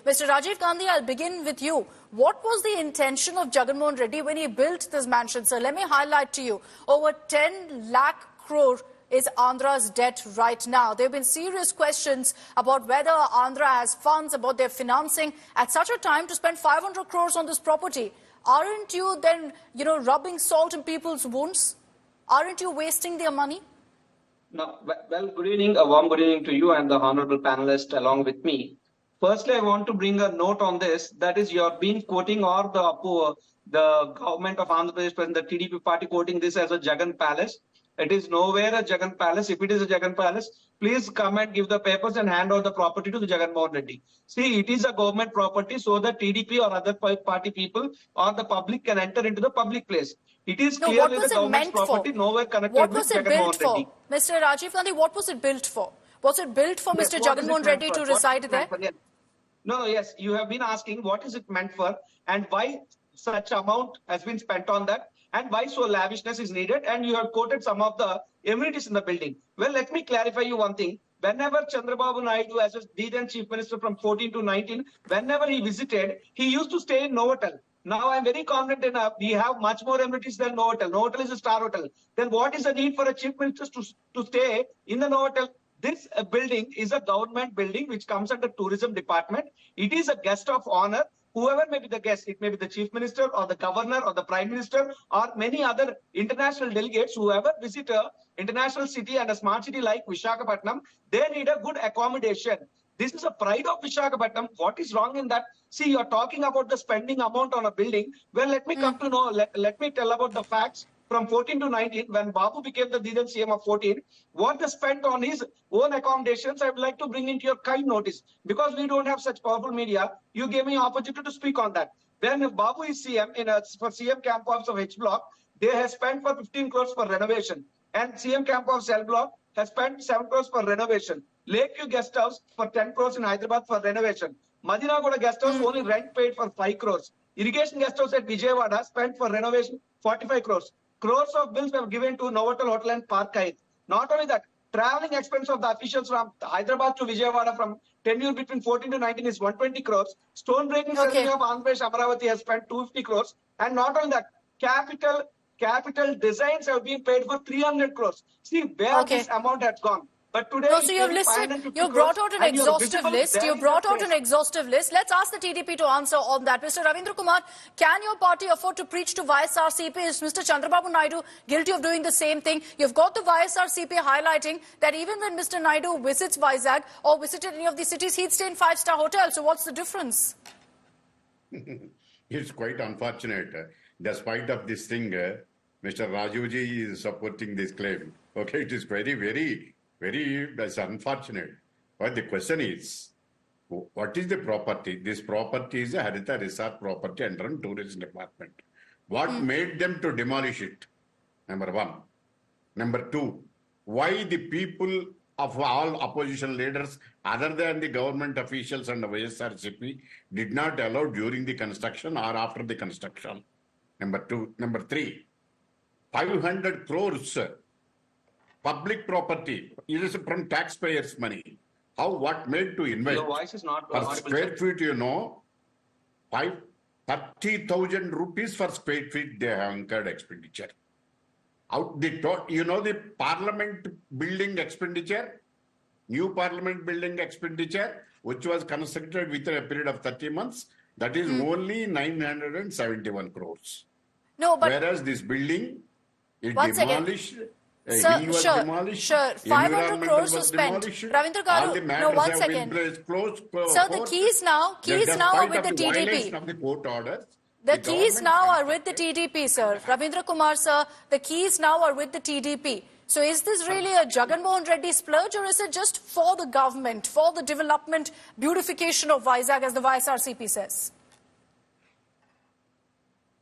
Mr. Rajiv Gandhi, I'll begin with you. What was the intention of Jagan Mohan Reddy when he built this mansion, sir? Let me highlight to you, over 10 lakh crore is Andhra's debt right now. There have been serious questions about whether Andhra has funds, about their financing at such a time to spend 500 crores on this property. Aren't you then, rubbing salt in people's wounds? Aren't you wasting their money? No, well, good evening, a warm good evening to you and the honorable panelist along with me. Firstly, I want to bring a note on this. That is, you have been quoting or the government of Andhra Pradesh, the TDP party quoting this as a Jagan Palace. It is nowhere a Jagan Palace. If it is a Jagan Palace, please come and give the papers and hand over the property to the Jagan Mohan Reddy. See, it is a government property, so the TDP or other party people or the public can enter into the public place. It is clearly the government's property, nowhere connected with Jagan Mohan Reddy. Mr. Rajiv Gandhi, what was it built for? Was it built for Mr. Jagan Mohan Reddy to reside there? No, yes, you have been asking what is it meant for and why such amount has been spent on that and why so lavishness is needed, and you have quoted some of the amenities in the building. Well, let me clarify you one thing. Whenever Chandrababu Naidu, as a then Chief Minister from 14 to 19, whenever he visited, he used to stay in Novotel. Now I'm very confident enough, we have much more amenities than Novotel. Novotel is a star hotel. Then what is the need for a Chief Minister to stay in the Novotel? This building is a government building which comes under tourism department. It is a guest of honor. Whoever may be the guest, it may be the Chief Minister or the Governor or the Prime Minister or many other international delegates, whoever visit a international city and a smart city like Visakhapatnam, they need a good accommodation. This is a pride of Visakhapatnam. What is wrong in that? See, you're talking about the spending amount on a building. Well, let me come to know, let me tell about the facts. From 14 to 19, when Babu became the then CM of 14, what they spent on his own accommodations, I would like to bring into your kind notice. Because we don't have such powerful media, you gave me opportunity to speak on that. When Babu is CM, for CM camp office of H block, they have spent for 15 crores for renovation. And CM camp of Cell block has spent 7 crores for renovation. Lakeview guest house for 10 crores in Hyderabad for renovation. Madinagoda guest house only rent paid for 5 crores. Irrigation guest house at Vijayawada spent for renovation 45 crores. Crores of bills were given to Novotel Hotel and Park Hyatt. Not only that, traveling expense of the officials from Hyderabad to Vijayawada from tenure between 14 to 19 is 120 crores. Stone breaking ceremony of Andhra Pradesh Amaravati has spent 250 crores. And not only that, capital designs have been paid for 300 crores. See where this amount has gone. But today, so you've brought out an exhaustive list. You brought out an exhaustive list. Let's ask the TDP to answer on that. Mr. Ravindra Kumar, can your party afford to preach to YSRCP? Is Mr. Chandrababu Naidu guilty of doing the same thing? You've got the YSRCP highlighting that even when Mr. Naidu visits Vizag or visited any of these cities, he'd stay in 5-star hotels. So what's the difference? It's quite unfortunate. Despite of this thing, Mr. Rajuji is supporting this claim. Okay, it is very that's unfortunate. But the question is, what is the property? This property is a Haritha Resort property under tourism department. What made them to demolish it? Number one. Number two, why the people of all opposition leaders, other than the government officials and the YSRCP, did not allow during the construction or after the construction? Number two. Number three, 500 crores public property is from taxpayers' money. What made to invest? Your voice is not per square feet, 30,000 rupees per square feet they have incurred expenditure. The parliament building expenditure, new parliament building expenditure, which was constructed within a period of 30 months, that is only 971 crores. No, but whereas this building is demolished. Sure. 500 crores was spent. Ravindra Garu, no, 1 second. Sir, the keys now are with the TDP. The court orders, the keys now are with the TDP, sir. Ravindra Kumar, sir, the keys now are with the TDP. So is this really a Jagan Mohan Reddy splurge, or is it just for the government, for the development, beautification of Vizag, as the YSRCP says?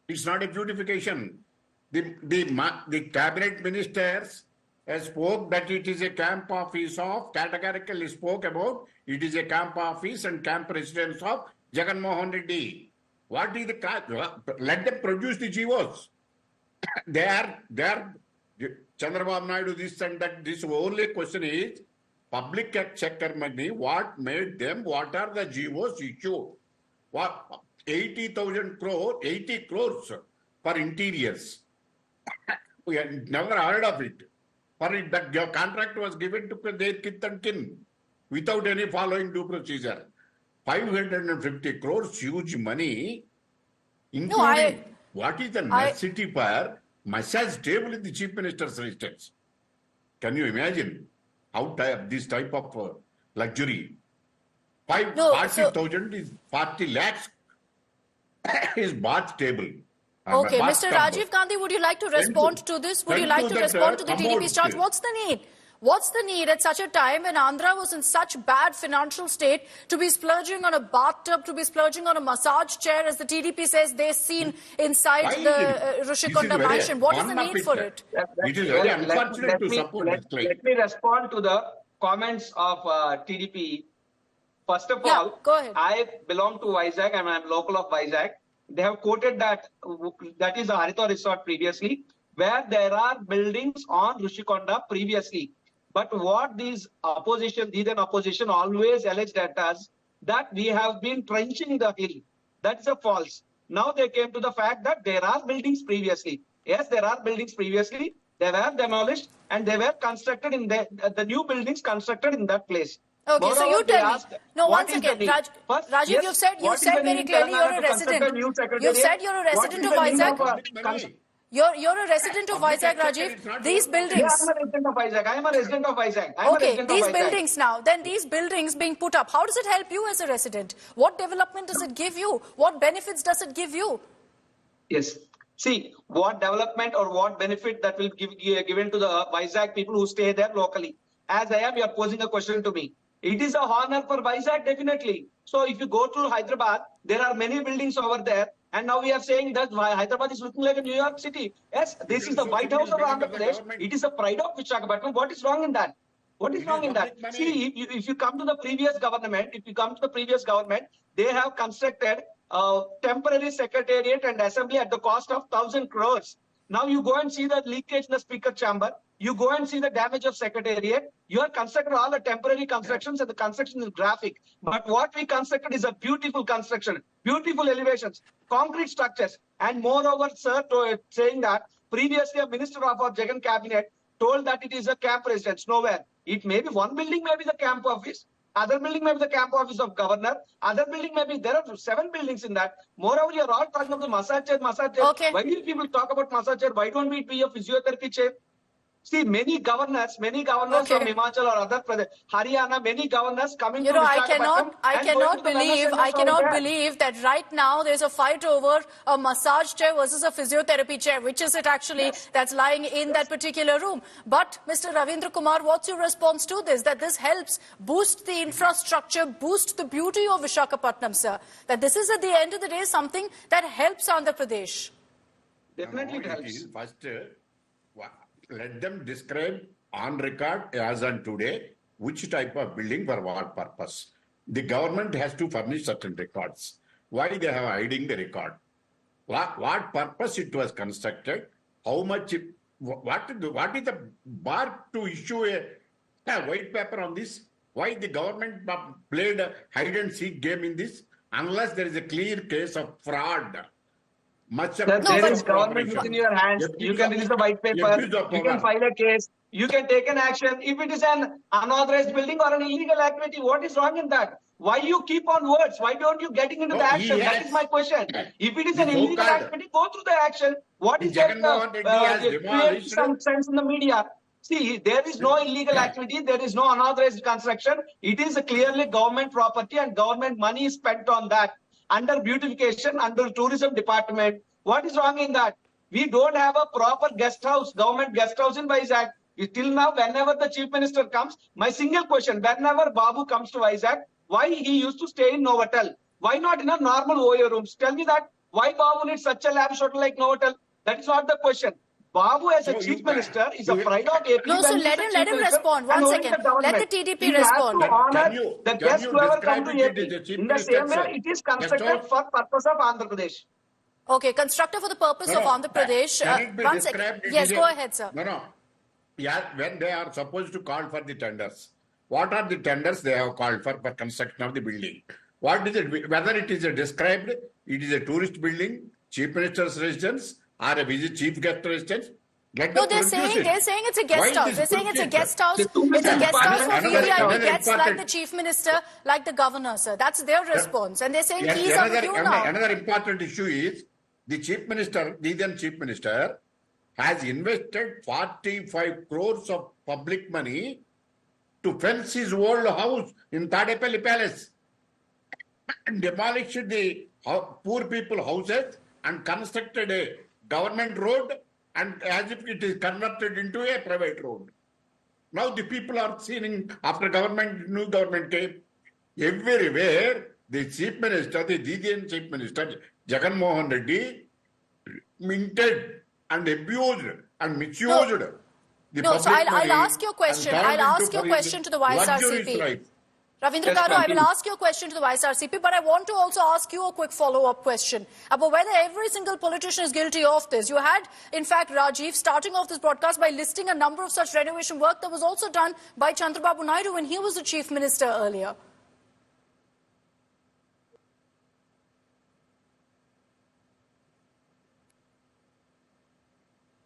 It's not a beautification. The cabinet ministers spoke that it is a camp office of, categorically spoke about, it is a camp office and camp residence of Jagan Mohan Reddy. What is let them produce the GOs. They are Chandrababu Naidu, this and that. This only question is, public checker money, what made them, what are the GOs issue? What 80,000 crore, 80 crores for interiors. We had never heard of it. For it, that your contract was given to their kith and kin without any following due procedure. 550 crores, huge money, including what is the necessity for massage table in the Chief Minister's residence. Can you imagine how this type of luxury? 40,000 is 40 lakhs is bath table. Okay, Mr. Rajiv Gandhi, would you like to respond to this? Would you like to respond to the TDP's charge? What's the need? What's the need at such a time when Andhra was in such bad financial state to be splurging on a bathtub, to be splurging on a massage chair, as the TDP says they've seen inside the Rushikonda mansion? What is the need for it? It is very unfortunate to support this claim. Let me respond to the comments of TDP. First of all, go ahead. I belong to Vizag and I'm local of Vizag. They have quoted that is a Harito resort previously, where there are buildings on Rushikonda previously. But what these opposition always alleged at us, that we have been trenching the hill. That's a false. Now they came to the fact that there are buildings previously. Yes, there are buildings previously. They were demolished and they were constructed in the new buildings constructed in that place. Okay, Moreover, so you tell me. No, once again, Rajiv, yes, you said very clearly you're a resident. You said you're a resident of Vizag. You're a resident of Vizag, Rajiv. These buildings. Yeah, I'm a resident of Vizag. I am a resident of Vizag. Okay, these buildings now. Then these buildings being put up. How does it help you as a resident? What development does it give you? What benefits does it give you? Yes. See, what development or what benefit that will given to the Vizag people who stay there locally. As I am, you are posing a question to me. It is a honor for Vizag, definitely. So if you go to Hyderabad, there are many buildings over there. And now we are saying that Hyderabad is looking like a New York City. Yes, this is the White House of Andhra Pradesh. It is the pride of Visakhapatnam. What is wrong in that? What is wrong in that? See, if you come to the previous government, they have constructed a temporary secretariat and assembly at the cost of 1,000 crores. Now you go and see the leakage in the speaker chamber. You go and see the damage of secretariat. You have constructed all the temporary constructions and the construction is graphic. But what we constructed is a beautiful construction, beautiful elevations, concrete structures. And moreover, sir, saying that previously a minister of our Jagan cabinet told that it is a camp residence. Nowhere. It may be one building, may be the camp office. Other building may be the camp office of governor. Other building may be, there are 7 buildings in that. Moreover, you are all talking about the massage chair. Okay. Why do people talk about massage chair? Why don't we be a physiotherapy chair? See, many governors from Himachal or other Pradesh, Haryana, many governors coming to Visakhapatnam. I cannot believe that right now there's a fight over a massage chair versus a physiotherapy chair. Which is it actually that's lying in that particular room? But Mr. Ravindra Kumar, what's your response to this? That this helps boost the infrastructure, boost the beauty of Visakhapatnam, sir. That this is at the end of the day something that helps Andhra Pradesh. Definitely it helps. First, let them describe on record as on today which type of building for what purpose. The government has to furnish certain records. Why they have hiding the record? What purpose it was constructed? How much? What is the bar to issue a white paper on this? Why the government played a hide and seek game in this? Unless there is a clear case of fraud. There is government within your hands. You can release a white paper. You can file a case. You can take an action. If it is an unauthorized building or an illegal activity, what is wrong in that? Why you keep on words? Why don't you getting into the action? That is my question. If it is an illegal activity, go through the action. What is Jagan Mohan Reddy has demolished some sense in the media? See, there is no illegal activity. There is no unauthorized construction. It is a clearly government property and government money is spent on that. Under beautification, under tourism department. What is wrong in that? We don't have a proper guest house, government guest house in Vizag. Till now, whenever the chief minister comes, my single question, whenever Babu comes to Vizag, why he used to stay in Novotel? Why not in a normal OA rooms? Tell me that. Why Babu needs such a lavish hotel like Novotel? That is not the question. Babu as a chief minister is a pride of AP. No, so let him respond. One second. Let the TDP respond. He has to honor the guests who ever come to AP. In the same way, it is constructed for purpose of Andhra Pradesh. Okay, constructed for the purpose of Andhra Pradesh. One second. Yes, go ahead, sir. No. Yeah, when they are supposed to call for the tenders, what are the tenders they have called for construction of the building. What is it? Whether it is described, it is a tourist building, chief minister's residence, or a chief guest residence. No, they're saying it's a guest house. They're saying it's a guest house. It's a guest house for VVIP guests like the chief minister, like the governor, sir. That's their response. And they're saying keys are with you now. Another important issue is the chief minister, the then chief minister, has invested 45 crores of public money to fence his old house in Tadepalli Palace and demolished the poor people houses and constructed a government road and as if it is converted into a private road. Now the people are seeing after new government came, everywhere the chief minister, the DGN chief minister, Jagan Mohan Reddy, minted and abused and misused the public so I'll money ask your question. I'll ask your question to the YSRCP. Ravindra Garu, I will ask you a question to the YSRCP, but I want to also ask you a quick follow-up question about whether every single politician is guilty of this. You had, in fact, Rajiv, starting off this broadcast by listing a number of such renovation work that was also done by Chandrababu Naidu when he was the chief minister earlier.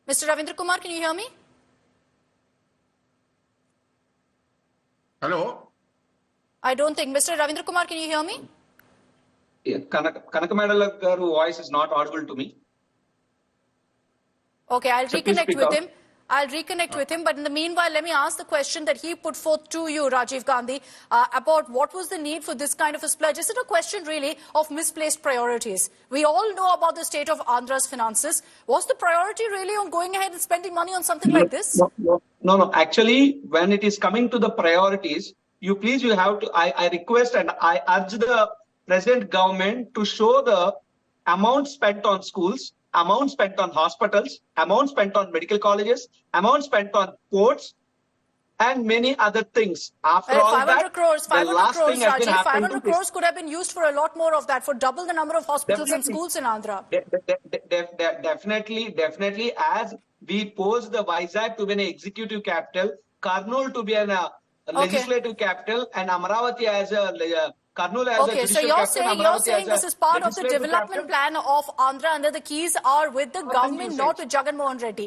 Mr. Ravindra Kumar, can you hear me? Hello? I don't think. Mr. Ravindra Kumar, can you hear me? Yeah, Kanakamadala Garu voice is not audible to me. Okay, I'll reconnect with him. I'll reconnect with him. But in the meanwhile, let me ask the question that he put forth to you, Rajiv Gandhi, about what was the need for this kind of a splurge. Is it a question really of misplaced priorities? We all know about the state of Andhra's finances. Was the priority really on going ahead and spending money on something like this? No. Actually, when it is coming to the priorities, you have to, I request and I urge the present government to show the amount spent on schools, amount spent on hospitals, amount spent on medical colleges, amount spent on ports, and many other things. After all 500 that, crores, 500 crores, Rajiv. 500 to crores could have been used for a lot more of that, for double the number of hospitals and schools in Andhra. Definitely, as we pose the Vizag to be an executive capital, Kurnool to be a legislative capital, and Amaravati as a Kurnool as a judicial capital. You're saying this is part of the development plan of Andhra, and that the keys are with the government, not with Jagan Mohan Reddy.